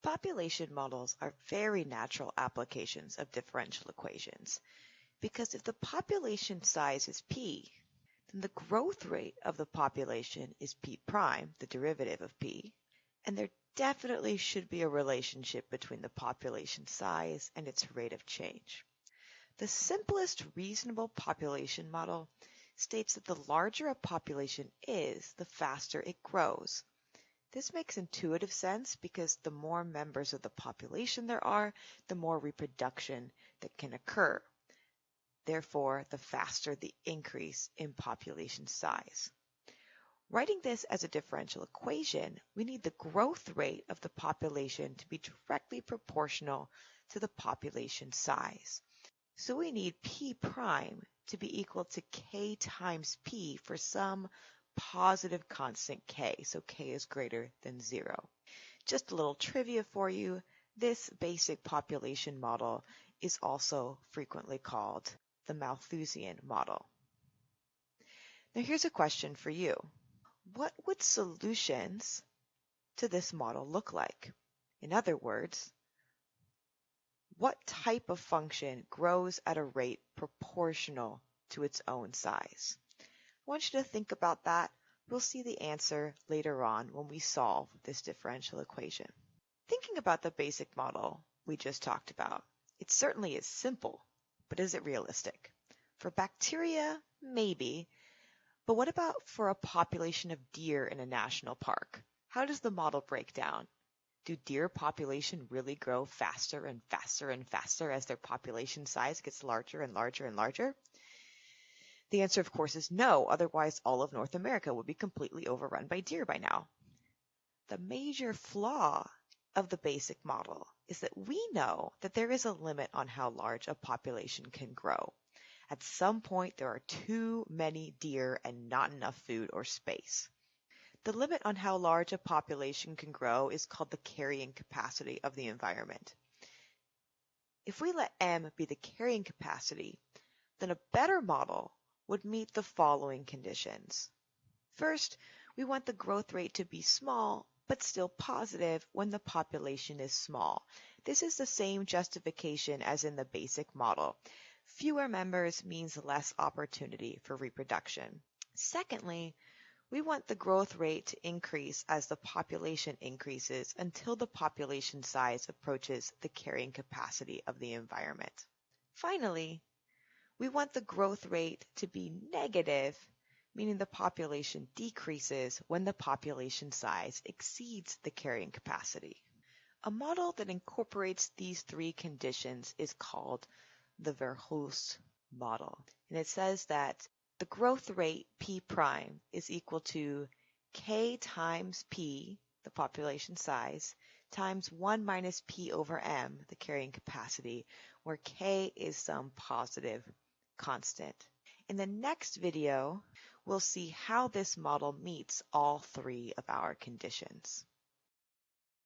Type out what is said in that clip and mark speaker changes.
Speaker 1: Population models are very natural applications of differential equations because if the population size is p, then the growth rate of the population is p prime, the derivative of p, and there definitely should be a relationship between the population size and its rate of change. The simplest reasonable population model states that the larger a population is, the faster it grows. This makes intuitive sense because the more members of the population there are, the more reproduction that can occur. Therefore, the faster the increase in population size. Writing this as a differential equation, we need the growth rate of the population to be directly proportional to the population size. So we need p prime to be equal to k times p for some positive constant k, so k is greater than 0. Just a little trivia for you, this basic population model is also frequently called the Malthusian model. Now here's a question for you. What would solutions to this model look like? In other words, what type of function grows at a rate proportional to its own size? I want you to think about that. We'll see the answer later on when we solve this differential equation. Thinking about the basic model we just talked about, it certainly is simple, but is it realistic? For bacteria, maybe, but what about for a population of deer in a national park? How does the model break down? Do deer population really grow faster and faster and faster as their population size gets larger and larger and larger? The answer, of course, is no. Otherwise, all of North America would be completely overrun by deer by now. The major flaw of the basic model is that we know that there is a limit on how large a population can grow. At some point, there are too many deer and not enough food or space. The limit on how large a population can grow is called the carrying capacity of the environment. If we let m be the carrying capacity, then a better model would meet the following conditions. First, we want the growth rate to be small, but still positive when the population is small. This is the same justification as in the basic model. Fewer members means less opportunity for reproduction. Secondly, we want the growth rate to increase as the population increases until the population size approaches the carrying capacity of the environment. Finally, we want the growth rate to be negative, meaning the population decreases when the population size exceeds the carrying capacity. A model that incorporates these three conditions is called the Verhulst model, and it says that the growth rate p prime is equal to k times p, the population size, times 1 minus p over m, the carrying capacity, where k is some positive constant. In the next video, we'll see how this model meets all three of our conditions.